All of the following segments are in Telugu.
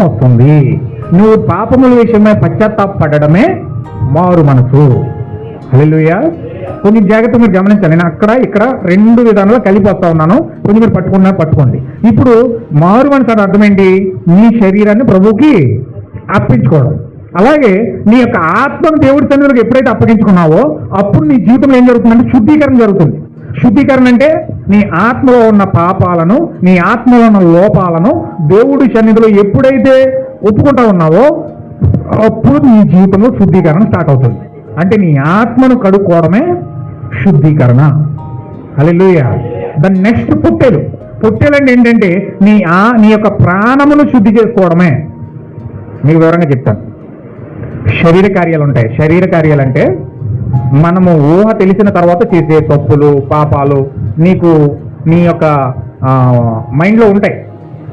వస్తుంది. నువ్వు పాపముల విషయమై పశ్చాత్తాపడమే మారు మనసు. హల్లెలూయా. కొంచెం జాగ్రత్త మీరు గమనించాలి. నేను అక్కడ ఇక్కడ రెండు విధానాలు కలిపి వస్తా ఉన్నాను, కొంచెం మీరు పట్టుకోండి. ఇప్పుడు మారు మనసు అంటే అర్థం ఏంటి? నీ శరీరాన్ని ప్రభువుకి అర్పించుకోవడం. అలాగే నీ యొక్క ఆత్మను దేవుడి సన్నిధిలోకి ఎప్పుడైతే అప్పగించుకున్నావో అప్పుడు నీ జీవితంలో ఏం జరుగుతుందంటే శుద్ధీకరణ జరుగుతుంది. శుద్ధీకరణ అంటే నీ ఆత్మలో ఉన్న పాపాలను, నీ ఆత్మలో ఉన్న లోపాలను దేవుడి సన్నిధిలో ఎప్పుడైతే ఒప్పుకుంటా ఉన్నావో అప్పుడు నీ జీవితంలో శుద్ధీకరణ స్టార్ట్ అవుతుంది. అంటే నీ ఆత్మను కడుక్కోవడమే శుద్ధీకరణ. హల్లెలూయా. దాని నెక్స్ట్ పొట్టేలు అంటే ఏంటంటే నీ యొక్క ప్రాణమును శుద్ధి చేసుకోవడమే. మీకు వివరంగా చెప్తాను. శరీర కార్యాలు ఉంటాయి. శరీర కార్యాలు అంటే మనము ఊహ తెలిసిన తర్వాత చేసే తప్పులు, పాపాలు నీకు నీ యొక్క మైండ్లో ఉంటాయి.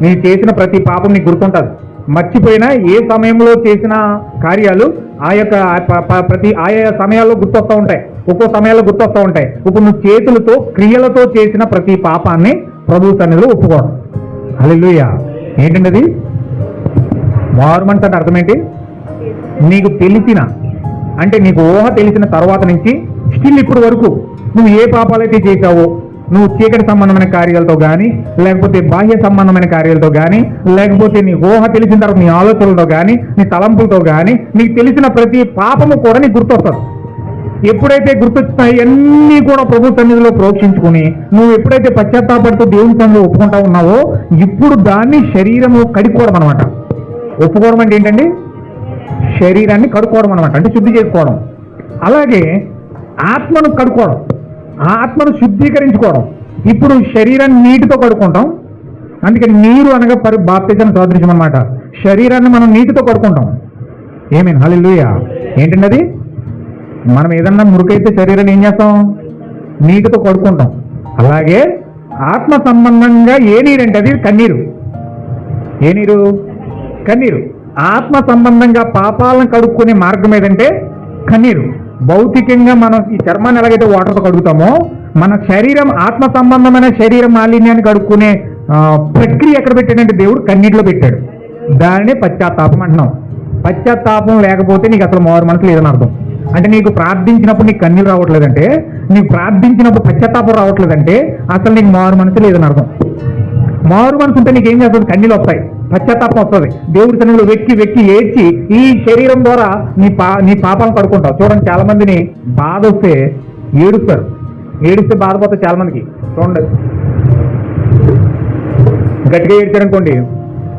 నీ చేసిన ప్రతి పాపం నీకు గుర్తుంటుంది. మర్చిపోయినా ఏ సమయంలో చేసిన కార్యాలు ఆయా సమయాల్లో గుర్తొస్తూ ఉంటాయి, ఒక్కో సమయాల్లో గుర్తొస్తూ ఉంటాయి. ఇప్పుడు నువ్వు చేతులతో క్రియలతో చేసిన ప్రతి పాపాన్ని ప్రభువు సన్నిధిలో ఒప్పుకోవడం. హల్లెలూయా. ఏంటండి అది? మారుమనసు అంటే అర్థం ఏంటి? నీకు తెలిసిన అంటే నీకు ఊహ తెలిసిన తర్వాత నుంచి స్టిల్ ఇప్పుడు వరకు నువ్వు ఏ పాపాలైతే చేశావో, నువ్వు చీకటి సంబంధమైన కార్యాలతో కానీ, లేకపోతే బాహ్య సంబంధమైన కార్యాలతో కానీ, లేకపోతే నీ ఊహ తెలిసిన తర్వాత నీ ఆలోచనలతో కానీ, నీ తలంపులతో కానీ నీకు తెలిసిన ప్రతి పాపము కూడా నీకు గుర్తొస్తుంది. ఎప్పుడైతే గుర్తొచ్చినాయి అన్నీ కూడా ప్రభు సన్నిధిలో ప్రోక్షించుకుని నువ్వు ఎప్పుడైతే పశ్చాత్తాపడుతూ దేవుని సన్నిధిలో ఒప్పుకుంటా ఉన్నావో ఇప్పుడు దాన్ని శరీరము కడుక్కోవడం అనమాట. ఒప్పుకోవడం అంటే ఏంటండి? శరీరాన్ని కడుక్కోవడం అనమాట, అంటే శుద్ధి చేసుకోవడం. అలాగే ఆత్మను కడుక్కోవడం, ఆత్మను శుద్ధీకరించుకోవడం. ఇప్పుడు శరీరాన్ని నీటితో కడుక్కుంటాం. అందుకని నీరు అనగా బాప్తిజం సదృశ్యం అనమాట. శరీరాన్ని మనం నీటితో కడుక్కుంటాం. ఏమేన్? హల్లెలూయా. ఏంటండి అది? మనం ఏదన్నా మురికైతే శరీరాన్ని ఏం చేస్తాం? నీటితో కడుక్కుంటాం. అలాగే ఆత్మ సంబంధంగా ఏ నీరు అంటే అది కన్నీరు. ఏ నీరు? కన్నీరు. ఆత్మ సంబంధంగా పాపాలను కడుక్కునే మార్గం ఏదంటే కన్నీరు. భౌతికంగా మనం ఈ చర్మాన్ని ఎలాగైతే వాటర్తో కడుగుతామో మన శరీరం ఆత్మ సంబంధమైన శరీర మాలిన్యాన్ని కడుక్కునే ప్రక్రియ ఎక్కడ పెట్టాడంటే దేవుడు కన్నీటిలో పెట్టాడు. దానినే పశ్చాత్తాపం అంటున్నాం. పశ్చాత్తాపం లేకపోతే నీకు అసలు మారు మనసు లేదని అర్థం. అంటే నీకు ప్రార్థించినప్పుడు నీకు కన్నీరు రావట్లేదంటే, నీకు ప్రార్థించినప్పుడు పశ్చాత్తాపం రావట్లేదంటే అసలు నీకు మారు మనసు లేదని అర్థం. మారు మనసు ఉంటే నీకు ఏం చేస్తుంది? కన్నీళ్ళు వస్తాయి, పశ్చాత్తాపం వస్తుంది. దేవుడి సన్నిధిలో వెక్కి ఏడ్చి ఈ శరీరం ద్వారా నీ పాపాలను కడుక్కుంటావు. చూడండి, చాలా మందిని బాధ వస్తే ఏడుస్తారు. ఏడిస్తే బాధపోతాయి చాలా మందికి. చూడండి, గట్టిగా ఏడ్చారనుకోండి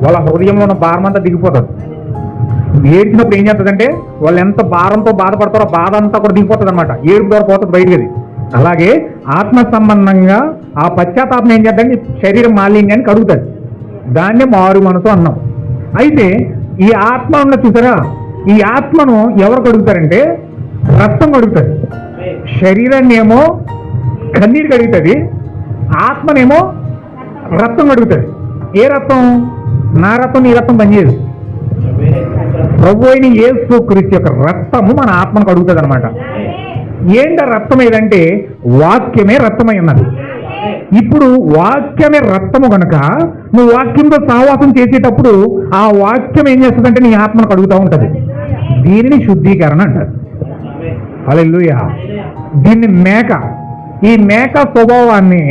వాళ్ళ హృదయంలో ఉన్న భారం అంతా దిగిపోతుంది. ఏడ్చినప్పుడు ఏం చేస్తుందంటే వాళ్ళు ఎంత భారంతో బాధపడతారో బాధ అంతా కూడా దిగిపోతుంది అనమాట. ఏడుపు ద్వారా పోతుంది బయటికి. అలాగే ఆత్మ సంబంధంగా ఆ పశ్చాత్తాపం ఏం చేద్దంటే శరీరం మాలిన్యాన్ని కడుగుతుంది. దాన్నే మారు మనసు అన్నాం. అయితే ఈ ఆత్మ ఉన్న చూసారా, ఈ ఆత్మను ఎవరు కడుగుతారంటే రక్తం కడుగుతుంది. శరీరాన్ని ఏమో కన్నీరు కడుగుతుంది, ఆత్మనేమో రక్తం కడుగుతుంది. ఏ రక్తం? నా రక్తం నీ రక్తం పనిచేయదు. ప్రభు అయిన యేసు క్రీస్తు యొక్క రక్తము మన ఆత్మను కడుగుతుంది అనమాట. ఏంట రక్తం ఏదంటే వాక్యమే రక్తమై ఉన్నది. ఇప్పుడు వాక్యమే రక్తము కనుక నువ్వు వాక్యంతో సహవాసం చేసేటప్పుడు ఆ వాక్యం ఏం చేస్తుందంటే నీ ఆత్మను కడుగుతూ ఉంటుంది. దీనిని శుద్ధీకరణ అంటారు. హల్లెలూయా. దీన్ని ఈ మేక స్వభావాన్ని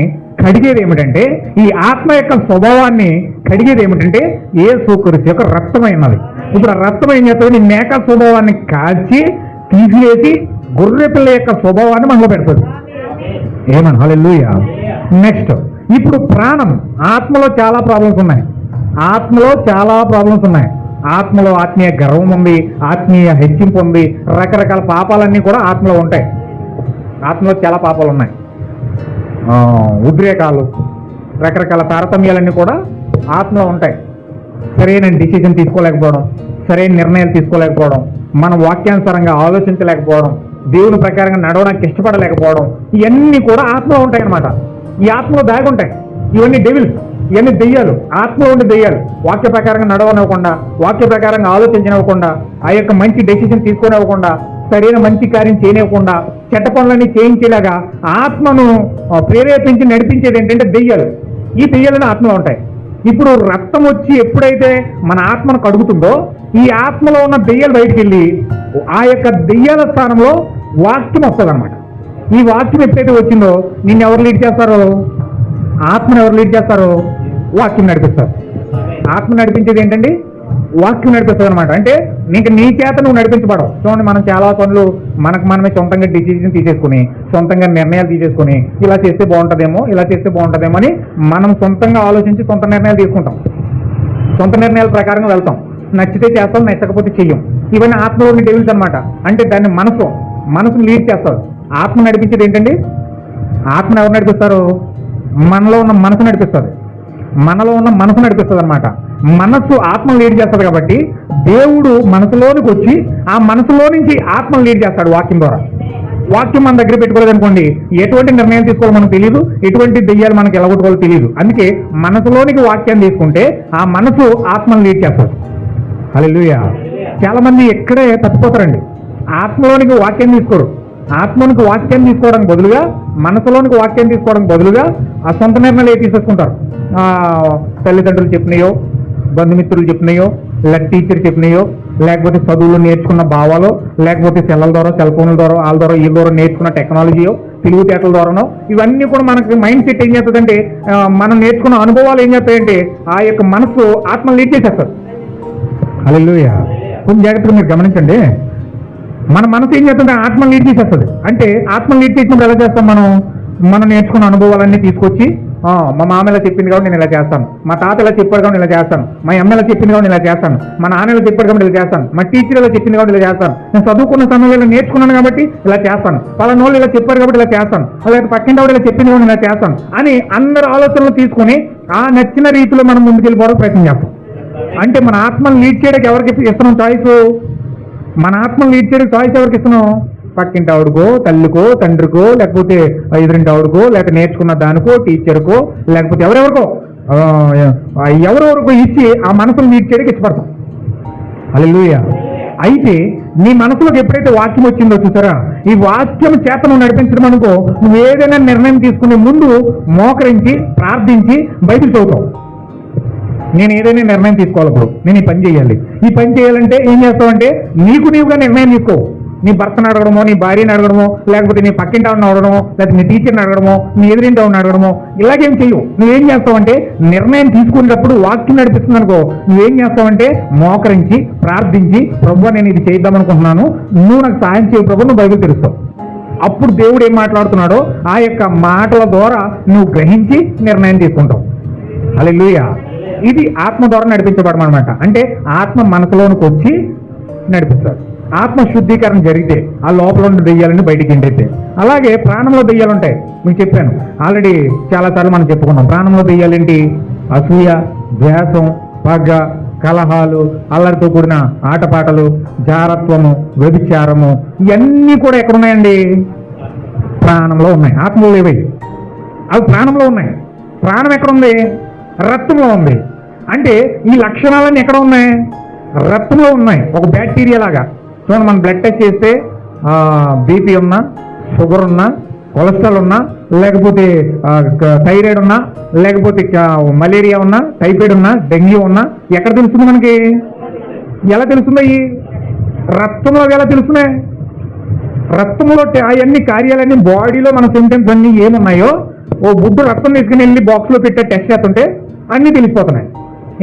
కడిగేది ఏమిటంటే, ఈ ఆత్మ యొక్క స్వభావాన్ని కడిగేది ఏమిటంటే యేసు క్రీస్తు యొక్క రక్తమైనది. ఇప్పుడు ఆ రక్తం ఏం చేస్తుంది? నీ మేక స్వభావాన్ని కాల్చి తీసివేసి గొర్రె పిల్ల యొక్క స్వభావాన్ని మనలో పెడుతుంది. ఏమన్నా? హల్లెలూయా. నెక్స్ట్, ఇప్పుడు ప్రాణం. ఆత్మలో చాలా ప్రాబ్లమ్స్ ఉన్నాయి. ఆత్మలో ఆత్మీయ గర్వం ఉంది, ఆత్మీయ హెచ్చింపు ఉంది, రకరకాల పాపాలన్నీ కూడా ఆత్మలో ఉంటాయి. ఆత్మలో చాలా పాపాలు ఉన్నాయి. ఉద్రేకాలు, రకరకాల తారతమ్యాలన్నీ కూడా ఆత్మలో ఉంటాయి. సరైన డిసిజన్ తీసుకోలేకపోవడం, సరైన నిర్ణయాలు తీసుకోలేకపోవడం, మన వాక్యానుసారంగా ఆలోచించలేకపోవడం, దేవుని ప్రకారంగా నడవడానికి ఇష్టపడలేకపోవడం, ఇవన్నీ కూడా ఆత్మలో ఉంటాయి అన్నమాట. ఈ ఆత్మలో దాగి ఉంటాయి. ఇవన్నీ డెవిల్స్, ఇవన్నీ దెయ్యాలు, ఆత్మలో ఉండే దెయ్యాలు. వాక్య ప్రకారంగా నడవనివ్వకుండా, వాక్య ప్రకారంగా ఆలోచించనివ్వకుండా, ఆ యొక్క మంచి డెసిషన్ తీసుకునివ్వకుండా, సరైన మంచి కార్యం చేయనివ్వకుండా, చెడ్డ పనులన్నీ చేయించేలాగా ఆత్మను ప్రేరేపించి నడిపించేది ఏంటంటే దెయ్యాలు. ఈ దెయ్యాలను ఆత్మలో ఉంటాయి. ఇప్పుడు రక్తం వచ్చి ఎప్పుడైతే మన ఆత్మను కడుగుతుందో ఈ ఆత్మలో ఉన్న దెయ్యాలు బయటికి వెళ్ళి ఆ యొక్క దెయ్యాల స్థానంలో వాక్యం వస్తుంది అనమాట. ఈ వాక్యం ఎప్పుడైతే వచ్చిందో నిన్ను ఎవరు లీడ్ చేస్తారో, ఆత్మను ఎవరు లీడ్ చేస్తారో వాక్యం నడిపిస్తారు. ఆత్మ నడిపించేది ఏంటండి? వాక్యం నడిపిస్తుంది అనమాట. అంటే నీకు నీ చేత నువ్వు నడిపించబడవు. చూడండి, మనం చాలా పనులు మనమే సొంతంగా డిసిజన్ తీసేసుకుని, సొంతంగా నిర్ణయాలు తీసేసుకుని ఇలా చేస్తే బాగుంటుందేమో, ఇలా చేస్తే బాగుంటుందేమో అని మనం సొంతంగా ఆలోచించి సొంత నిర్ణయాలు తీసుకుంటాం. సొంత నిర్ణయాల ప్రకారంగా వెళ్తాం. నచ్చితే చేస్తాం, నచ్చకపోతే చెయ్యం. ఇవన్నీ ఆత్మలోని డెవిల్స్ అనమాట. అంటే దాన్ని మనసును లీడ్ చేస్తారు. ఆత్మ నడిపించేది ఏంటండి? ఆత్మను ఎవరు నడిపిస్తారు? మనలో ఉన్న మనసు నడిపిస్తుంది. మనలో ఉన్న మనసు నడిపిస్తుంది అనమాట. మనస్సు ఆత్మను లీడ్ చేస్తుంది కాబట్టి దేవుడు మనసులోనికి వచ్చి ఆ మనసులో నుంచి ఆత్మను లీడ్ చేస్తాడు వాక్యం ద్వారా. వాక్యం మన దగ్గర పెట్టుకోలేదు అనుకోండి, ఎటువంటి నిర్ణయం తీసుకోవాలో మనకు తెలియదు, ఎటువంటి దెయ్యాలు మనకి ఎలగొట్టుకోవాలో తెలియదు. అందుకే మనసులోనికి వాక్యాన్ని తీసుకుంటే ఆ మనసు ఆత్మను లీడ్ చేస్తుంది. హల్లెలూయా. చాలా మంది ఎక్కడే తప్పిపోతారండి. ఆత్మలోనికి వాక్యం తీసుకోరు. ఆత్మలోనికి వాక్యం తీసుకోవడానికి బదులుగా, మనసులోనికి వాక్యం తీసుకోవడానికి బదులుగా ఆ సొంత నిర్ణయాలు తీసేసుకుంటారు. తల్లిదండ్రులు చెప్పినాయో, బంధుమిత్రులు చెప్పినాయో, లేక టీచర్ చెప్పినాయో, లేకపోతే చదువులు నేర్చుకున్న భావాలో, లేకపోతే సెల్ల ద్వారా, సెల్ ఫోన్ల ద్వారా, వాళ్ళ ద్వారా, వీళ్ళ ద్వారా నేర్చుకున్న టెక్నాలజీయో, తెలివితేటల ద్వారానో, ఇవన్నీ కూడా మనకి మైండ్ సెట్ ఏం చేస్తుందంటే, మనం నేర్చుకున్న అనుభవాలు ఏం చేస్తాయంటే ఆ యొక్క మనసు ఆత్మ లీడ్ చేసేస్తారు. హల్లెలూయా. కొంచెం జాగ్రత్తగా మీరు గమనించండి. మన మనసు ఏం చేస్తుంటే ఆత్మ లీడ్ చేసేస్తుంది. అంటే ఆత్మ లీడ్ చేసినప్పుడు ఎలా చేస్తాం? మనం నేర్చుకున్న అనుభవాలన్నీ తీసుకొచ్చి, మా మామ ఇలా చెప్పింది కాబట్టి నేను ఇలా చేస్తాను, మా తాత ఇలా చెప్పాడు కాబట్టి ఇలా చేస్తాను, మా అమ్మ ఇలా చెప్పింది కాబట్టి ఇలా చేస్తాను, మా నాన్న ఇలా చెప్పాడు కాబట్టి ఇలా చేస్తాను, మా టీచర్ ఇలా చెప్పింది కాబట్టి ఇలా చేస్తాను, నేను చదువుకున్న సమయంలో నేర్చుకున్నాను కాబట్టి ఇలా చేస్తాను, పలానోళ్ళు ఇలా చెప్పారు కాబట్టి ఇలా చేస్తాను, అలాగే పక్కింటి వాడు ఇలా చెప్పింది కాబట్టి ఇలా చేస్తాను అని అందరి ఆలోచనలు తీసుకొని ఆ నచ్చిన రీతిలో మనం ముందుకెళ్ళిపోవడానికి ప్రయత్నం చేస్తాం. అంటే మన ఆత్మను లీడ్ చేయడానికి ఎవరికి ఇస్తున్నాం చాయిస్? మన ఆత్మను లీడ్ చేయడానికి చాయిస్ ఎవరికి ఇస్తున్నాం? పక్కింటి ఆవిడకో, తల్లికో, తండ్రికో, లేకపోతే ఎదురింటి ఆవిడకో, లేకపోతే నేర్చుకున్న దానికో, టీచర్కో, లేకపోతే ఎవరెవరికో ఇచ్చి ఆ మనసును లీడ్ చేయడానికి ఇష్టపడతాం. హల్లెలూయా. అయితే నీ మనసులోకి ఎప్పుడైతే వాక్యం వచ్చిందో చూసారా, ఈ వాక్యం చేత నువ్వు నడిపించడం అనుకో, నువ్వు ఏదైనా నిర్ణయం తీసుకునే ముందు మోకరించి ప్రార్థించి బైబిల్ చదువుతావు. నేను ఏదైనా నిర్ణయం తీసుకోవాలి, నేను ఈ పని చేయాలి. ఈ పని చేయాలంటే ఏం చేస్తావంటే నీవుగా నిర్ణయం తీసుకో. నీ భర్తను అడగడమో, నీ భార్యని అడగడమో, లేకపోతే నీ పక్కింటి ఆవిడని అడగడమో, లేకపోతే నీ టీచర్ని అడగడమో, నీ ఎదురింటి ఆవిడని అడగడమో, ఇలాగేం చెయ్యవు. నువ్వేం చేస్తావంటే నిర్ణయం తీసుకునేటప్పుడు వాక్యం నడిపిస్తుంది అనుకో, నువ్వేం చేస్తావంటే మోకరించి ప్రార్థించి, ప్రభువా నేను ఇది చేద్దాం అనుకుంటున్నాను, నువ్వు నాకు సాయం చేయ ప్రభు, నువ్వు బైబిల్ తెలుస్తావు. అప్పుడు దేవుడు ఏం మాట్లాడుతున్నాడో ఆ యొక్క మాటల ద్వారా నువ్వు గ్రహించి నిర్ణయం తీసుకుంటావు. హల్లెలూయా. ఇది ఆత్మ ద్వారా నడిపించబడడం అనమాట. అంటే ఆత్మ మనసులోనికి వచ్చి నడిపిస్తాడు. ఆత్మ శుద్ధీకరణ జరిగితే ఆ లోపల ఉన్న దెయ్యాలని బయటికి ఎండైతే. అలాగే ప్రాణంలో దెయ్యాలు ఉంటాయి. మీకు చెప్పాను ఆల్రెడీ చాలాసార్లు మనం చెప్పుకున్నాం. ప్రాణంలో దెయ్యాలేంటి? అసూయ, ద్వేషం, పగ, కలహాలు, అల్లరితో కూడిన ఆటపాటలు, జారత్వము, వ్యభిచారము, ఇవన్నీ కూడా ఎక్కడున్నాయండి? ప్రాణంలో ఉన్నాయి. ఆత్మలో లేవై, అవి ప్రాణంలో ఉన్నాయి. ప్రాణం ఎక్కడుంది? రక్తంలో ఉంది. అంటే ఈ లక్షణాలన్నీ ఎక్కడ ఉన్నాయి? రక్తంలో ఉన్నాయి. ఒక బ్యాక్టీరియా లాగా. చూడండి, మనం బ్లడ్ టెస్ట్ చేస్తే బీపీ ఉన్నా, షుగర్ ఉన్నా, కొలెస్ట్రాల్ ఉన్నా, లేకపోతే థైరాయిడ్ ఉన్నా, లేకపోతే మలేరియా ఉన్నా, టైఫాయిడ్ ఉన్నా, డెంగ్యూ ఉన్నా, ఎక్కడ తెలుస్తుంది మనకి? ఎలా తెలుస్తున్నాయి? రక్తంలో ఎలా తెలుస్తున్నాయి? రక్తంలో అవన్నీ కార్యాలన్నీ బాడీలో మన సింటమ్స్ అన్నీ ఏమున్నాయో ఓ బుడ్డు రక్తం తీసుకుని వెళ్ళి బాక్స్లో పెట్టే టెస్ట్ చేస్తుంటే అన్నీ తెలిసిపోతున్నాయి.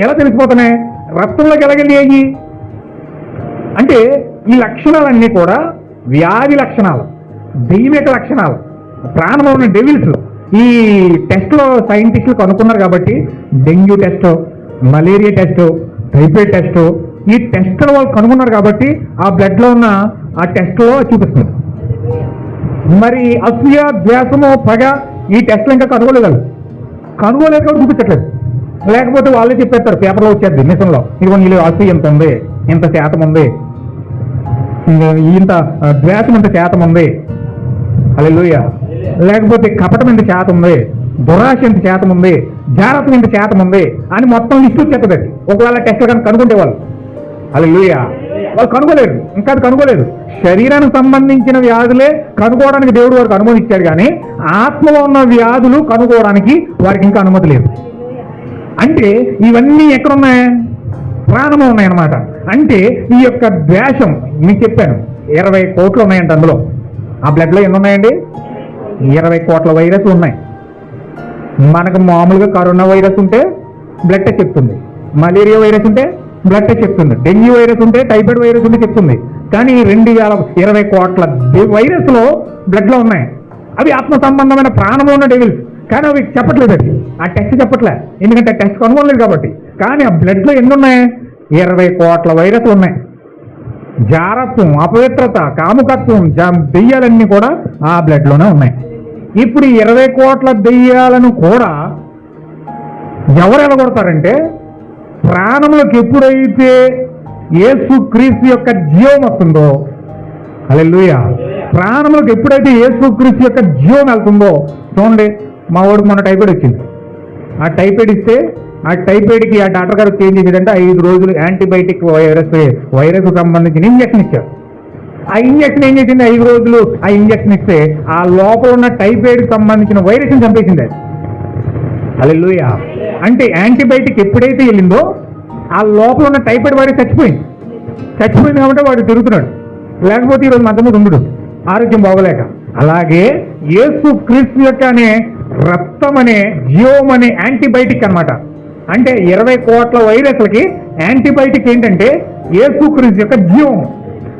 ఎలా తెలిసిపోతున్నాయి? రక్తంలోకి ఎలాగెళ్ళి అయ్యి అంటే ఈ లక్షణాలన్నీ కూడా వ్యాధి లక్షణాలు, దైవిక లక్షణాలు, ప్రాణంలో ఉన్న డెవిల్స్. ఈ టెస్ట్లో సైంటిస్టులు కనుక్కున్నారు కాబట్టి dengue test, malaria test, typhoid test, ఈ టెస్ట్లో వాళ్ళు కనుక్కున్నారు కాబట్టి ఆ బ్లడ్లో ఉన్న ఆ టెస్ట్లో చూపిస్తుంది. మరి అసూయ, ద్వేషము, పగ ఈ టెస్ట్లు ఇంకా కనుగోలేదు కాబట్టి చూపించట్లేదు. లేకపోతే వాళ్ళే చెప్పేస్తారు, పేపర్లో వచ్చేది మిషన్లో, ఇదిగో నీళ్ళు అసూయ ఎంత ఉంది, ఇంత శాతం ఉంది, ఇంత ద్వేషం ఇంత శాతం ఉంది, హల్లెలూయా, లేకపోతే కపటం ఇంత శాతం ఉంది, దురాశ ఇంత శాతం ఉంది, జారత్వం ఇంత శాతం ఉంది అని మొత్తం లిస్ట్ వచ్చేస్తుంది. ఒకవేళ టెస్ట్లు కానీ కనుక్కుంటే వాళ్ళు, హల్లెలూయా, వాళ్ళు కనుగోలేరు. ఇంకా అది కనుగోలేదు. శరీరానికి సంబంధించిన వ్యాధులే కనుక్కోవడానికి దేవుడు వారికి అనుమతి ఇచ్చాడు, కానీ ఆత్మలో ఉన్న వ్యాధులు కనుక్కోవడానికి వారికి ఇంకా అనుమతి లేదు. అంటే ఇవన్నీ ఎక్కడున్నాయి? ప్రాణము ఉన్నాయన్నమాట. అంటే ఈ యొక్క ద్వేషం మీకు చెప్పాను 20 కోట్లు ఉన్నాయంట అందులో. ఆ బ్లడ్లో ఎన్ని ఉన్నాయండి? 20 కోట్ల వైరస్లు ఉన్నాయి. మనకు మామూలుగా కరోనా వైరస్ ఉంటే బ్లడ్ టెస్ట్ చెప్తుంది, మలేరియా వైరస్ ఉంటే బ్లడ్ టెస్ట్ చెప్తుంది, డెంగ్యూ వైరస్ ఉంటే, టైఫాయిడ్ వైరస్ ఉంటే చెప్తుంది. కానీ 2020 కోట్ల వైరస్లో బ్లడ్లో ఉన్నాయి. అవి ఆత్మ సంబంధమైన ప్రాణంలో ఉన్న డెవిల్స్. కానీ అవి చెప్పట్లేదు, అది ఆ టెస్ట్ చెప్పట్లే, ఎందుకంటే టెస్ట్ కనుగొనలేదు కాబట్టి. కానీ ఆ బ్లడ్లో ఎన్ని ఉన్నాయి? 20 కోట్ల వైరస్లు ఉన్నాయి. జారత్వం, అపవిత్రత, కాముకత్వం, దెయ్యాలన్నీ కూడా ఆ బ్లడ్లోనే ఉన్నాయి. ఇప్పుడు 20 కోట్ల దెయ్యాలను కూడా ఎవరు ఎలగొడతారంటే, ప్రాణములకు ఎప్పుడైతే యేసుక్రీస్తు యొక్క జీవం వస్తుందో, హల్లెలూయా, ప్రాణములకు ఎప్పుడైతే యేసుక్రీస్తు యొక్క జీవం వెళ్తుందో, చూడండి మా వాడికి మొన్న టైఫాయిడ్ వచ్చింది. ఆ టైఫాయిడ్ ఇస్తే ఆ టైఫాయిడ్కి ఆ డాక్టర్ గారు చేంజ్ చేసేదంటే 5 రోజులు యాంటీబయాటిక్ వైరస్ సంబంధించిన ఇంజక్షన్ ఇచ్చారు. ఆ ఇంజక్షన్ ఏం చేసింది? 5 రోజులు ఆ ఇంజక్షన్ ఇస్తే ఆ లోపల ఉన్న టైఫాయిడ్కి సంబంధించిన వైరస్ని చంపేసింది. హల్లెలూయా. అంటే యాంటీబయాటిక్ ఎప్పుడైతే వెళ్ళిందో ఆ లోపల ఉన్న టైఫాయిడ్ వైరస్ చచ్చిపోయింది కాబట్టి వాడు తిరుగుతున్నాడు, లేకపోతే ఈరోజు మధ్య మీద ఉండడు, ఆరోగ్యం బాగోలేక. అలాగే యేసుక్రీస్తు యొక్క అనే రక్తం అనే జీవం అనే యాంటీబయాటిక్ అనమాట. అంటే 20 కోట్ల వైరస్లకి యాంటీబయాటిక్ ఏంటంటే యేసుక్రీస్తు యొక్క జీవం.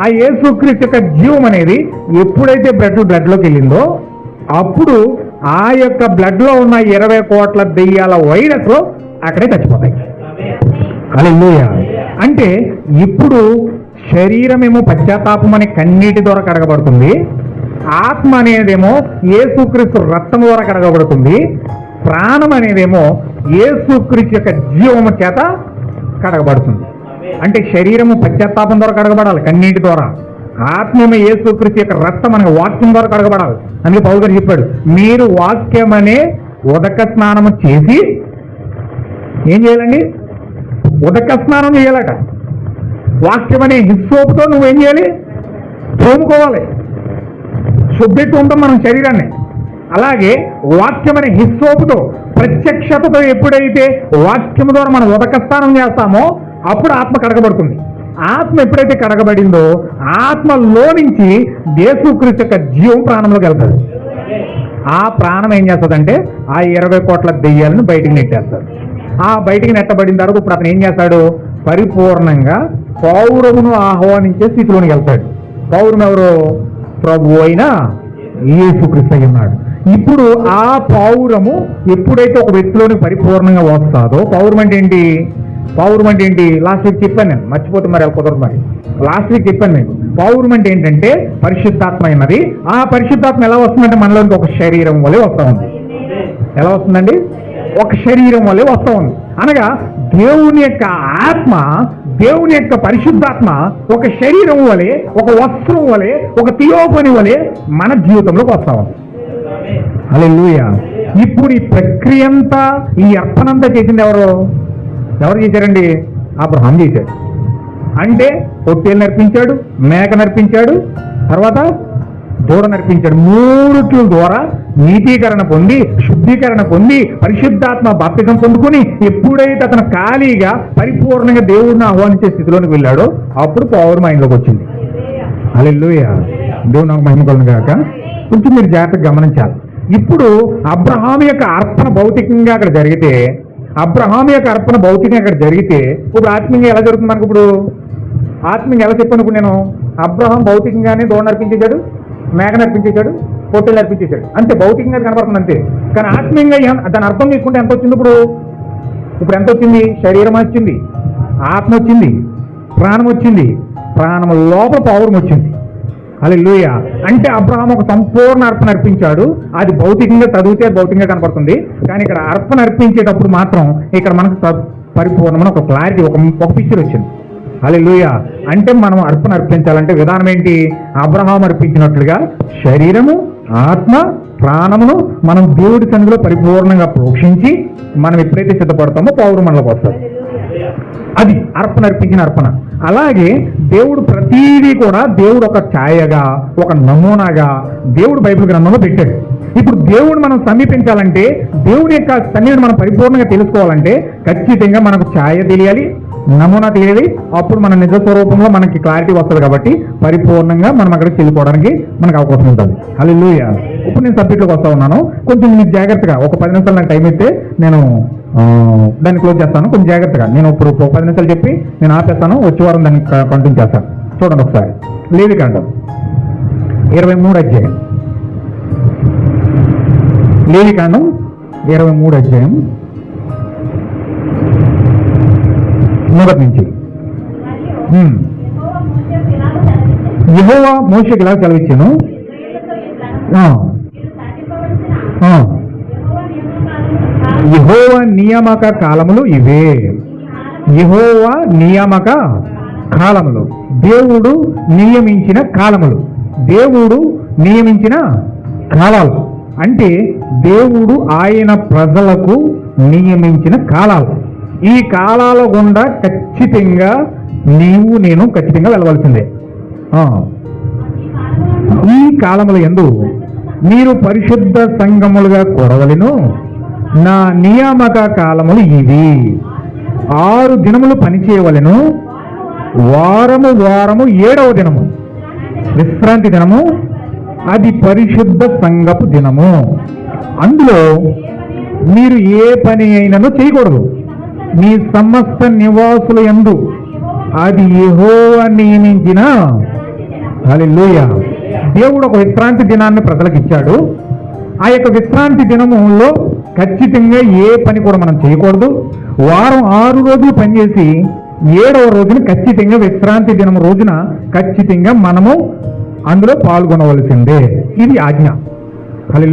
ఆ యేసుక్రీస్తు యొక్క జీవం అనేది ఎప్పుడైతే బ్లడ్లోకి వెళ్ళిందో అప్పుడు ఆ యొక్క బ్లడ్లో ఉన్న 20 కోట్ల దెయ్యాల వైరస్లో అక్కడే చచ్చిపోతాయి. హల్లెలూయా. అంటే ఇప్పుడు శరీరమేమో పశ్చాత్తాపం అనే కన్నీటి ద్వారా కడగబడుతుంది, ఆత్మ అనేదేమో యేసుక్రీస్తు రక్తం ద్వారా కడగబడుతుంది, ప్రాణం అనేదేమో యేసుక్రీస్తు యొక్క జీవము చేత కడగబడుతుంది. అంటే శరీరము పశ్చాత్తాపం ద్వారా కడగబడాలి కన్నీటి ద్వారా, ఆత్మేమో యేసుక్రీస్తు యొక్క రక్తం అనే వాక్యం ద్వారా కడగబడాలి. అందుకే పౌలు గారు చెప్పాడు, మీరు వాక్యం అనే ఉదక స్నానము చేసి ఏం చేయాలండి? ఉదక స్నానం చేయాలట. వాక్యం అనే హిస్సోపుతో నువ్వేం చేయాలి? తోముకోవాలి, శుద్ధితో ఉంటాం మనం శరీరాన్ని. అలాగే వాక్యం అనే హిస్సోపుతో ప్రత్యక్షతతో ఎప్పుడైతే వాక్యం ద్వారా మనం ఉదక స్నానం చేస్తామో అప్పుడు ఆత్మ కడగబడుతుంది. ఆత్మ ఎప్పుడైతే కడగబడిందో ఆత్మలో నుంచి యేసుక్రీస్తు యొక్క జీవం ప్రాణంలోకి వెళ్తుంది. ఆ ప్రాణం ఏం చేస్తుందంటే ఆ 20 కోట్ల దెయ్యాలను బయటికి నెట్టేస్తారు. ఆ బయటికి నెట్టబడిన తర్వాత ఇప్పుడు అతను ఏం చేస్తాడు? పరిపూర్ణంగా పౌరమును ఆహ్వానించే స్థితిలోనికి వెళ్తాడు. పౌరం ఎవరు? ప్రభు అయిన యేసుక్రీస్తు అయి ఉన్నాడు. ఇప్పుడు ఆ పౌరము ఎప్పుడైతే ఒక వ్యక్తిలోని పరిపూర్ణంగా వస్తుందో, పౌరం అంటే ఏంటి? పౌరం అంటే ఏంటి? లాస్ట్ వీక్ చెప్పాను నేను, మర్చిపోతే మరి కుదరదు. మరి లాస్ట్ వీక్ చెప్పాను నేను, పౌరం అంటే ఏంటంటే పరిశుద్ధాత్మ అయినది. ఆ పరిశుద్ధాత్మ ఎలా వస్తుందంటే మనలోకి ఒక శరీరం వల్లే వస్తూ ఉంది. ఎలా వస్తుందండి? ఒక శరీరం వల్లే వస్తూ ఉంది. అనగా దేవుని యొక్క ఆత్మ, దేవుని యొక్క పరిశుద్ధాత్మ ఒక శరీరం వలె, ఒక వస్త్రం వలె, ఒక థియోఫనీ వలె మన జీవితంలోకి వస్తా ఉంది. హల్లెలూయా. ఇప్పుడు ఈ ప్రక్రియ అంతా, ఈ అర్పణంతా చేసింది ఎవరు చేశారండి? అబ్రహాం చేశాడు. అంటే పొట్టేలు నర్పించాడు, మేక నర్పించాడు, తర్వాత దూడ నర్పించాడు. 3 ద్వారా నీతీకరణ పొంది, శుద్ధీకరణ పొంది, పరిశుద్ధాత్మ బాప్తిజం పొందుకుని ఎప్పుడైతే అతను ఖాళీగా పరిపూర్ణంగా దేవుడిని ఆహ్వానించే స్థితిలోనికి వెళ్ళాడో అప్పుడు పవర్ మైండ్లోకి వచ్చింది. హల్లెలూయా. దేవుడు నాకు మహిమ కలుగును గాక. కొంచెం మీరు జాగ్రత్తగా గమనించాలి. ఇప్పుడు అబ్రహాం యొక్క అర్పణ భౌతికంగా అక్కడ జరిగితే, ఇప్పుడు ఆత్మీయంగా ఎలా జరుగుతుంది మనకు? ఇప్పుడు ఆత్మీయంగా ఎలా చెప్పాను? ఇప్పుడు నేను అబ్రహాం భౌతికంగానే దూడ నర్పించేశాడు, మేక నర్పించేశాడు, పొట్టేలు నర్పించేశాడు, అంతే. భౌతికంగా కనపడుతుంది అంతే. కానీ ఆత్మీయంగా దాని అర్థం చేసుకుంటే ఎంత వచ్చింది? ఇప్పుడు ఎంత వచ్చింది? శరీరం వచ్చింది, ఆత్మ వచ్చింది, ప్రాణం వచ్చింది, ప్రాణం లోపల పౌరం వచ్చింది. హల్లెలూయా. అంటే అబ్రహాం ఒక సంపూర్ణ అర్పణ అర్పించాడు. అది భౌతికంగా చదివితే భౌతికంగా కనపడుతుంది. కానీ ఇక్కడ అర్పణ అర్పించేటప్పుడు మాత్రం ఇక్కడ మనకు పరిపూర్ణమైన ఒక క్లారిటీ, ఒక పిక్చర్ వచ్చింది. హల్లెలూయా. అంటే మనం అర్పణ అర్పించాలంటే విధానం ఏంటి? అబ్రహాం అర్పించినట్లుగా శరీరము, ఆత్మ, ప్రాణమును మనం దేవుడి సన్నిధిలో పరిపూర్ణంగా ప్రోక్షించి మనం ఎప్పుడైతే సిద్ధపడతామో పౌరు మనలోకి వస్తుంది. అది అర్పణ అర్పించిన అర్పణ. అలాగే దేవుడు ప్రతీదీ కూడా దేవుడు ఒక ఛాయగా, ఒక నమూనాగా దేవుడు బైబిల్ గ్రంథంలో పెట్టాడు. ఇప్పుడు దేవుడు మనం సమీపించాలంటే, దేవుని యొక్క సన్నిధిని మనం పరిపూర్ణంగా తెలుసుకోవాలంటే ఖచ్చితంగా మనకు ఛాయ తెలియాలి, నమూనా తెలియాలి. అప్పుడు మన నిజ స్వరూపంలో మనకి క్లారిటీ వస్తుంది. కాబట్టి పరిపూర్ణంగా మనం అక్కడికి వెళ్ళిపోవడానికి మనకు అవకాశం ఉంటుంది. హల్లెలూయా. ఇప్పుడు నేను సబ్జెక్ట్లోకి వస్తా ఉన్నాను. కొంచెం మీరు జాగ్రత్తగా ఒక 10 నిమిషాలు నాకు టైం ఇస్తే నేను దాన్ని క్లోజ్ చేస్తాను. కొంచెం జాగ్రత్తగా నేను ఇప్పుడు ఒక 10 నిమిషాలు చెప్పి నేను ఆపేస్తాను. వచ్చే వారం దాన్ని కంటిన్యూ చేస్తాను. చూడండి ఒకసారి. లేవికాండం 23 అధ్యాయం. లేవికాండం 23 అధ్యాయం మొదటి నుంచి. యెహోవా మోషేకి ఇలా సెలవిచ్చాను, యెహోవా నియామక కాలములు ఇవే. యెహోవా నియామక కాలములు, దేవుడు నియమించిన కాలములు. దేవుడు నియమించిన కాలాలు అంటే దేవుడు ఆయన ప్రజలకు నియమించిన కాలాలు. ఈ కాలాల గుండా ఖచ్చితంగా నేను ఖచ్చితంగా వెళ్ళవలసిందే. ఈ కాలముల యందు మీరు పరిశుద్ధ సంఘములుగా కూడవలెను. నా నియామక కాలములు ఇవి. 6 దినములు పనిచేయవలెను. వారము 7వ దినము విశ్రాంతి దినము, అది పరిశుద్ధ సంఘపు దినము. అందులో మీరు ఏ పని అయినను చేయకూడదు. మీ సమస్త నివాసుల యందు అది యెహోవా నియమించిన. హల్లెలూయా. దేవుడు ఒక విశ్రాంతి దినాన్ని ప్రజలకు ఇచ్చాడు. ఆ యొక్క విశ్రాంతి దినములో ఖచ్చితంగా ఏ పని కూడా మనం చేయకూడదు. వారం 6 రోజులు పనిచేసి 7వ రోజున ఖచ్చితంగా విశ్రాంతి దినం రోజున ఖచ్చితంగా మనము అందులో పాల్గొనవలసిందే. ఇది ఆజ్ఞ. హల్లెలూయా.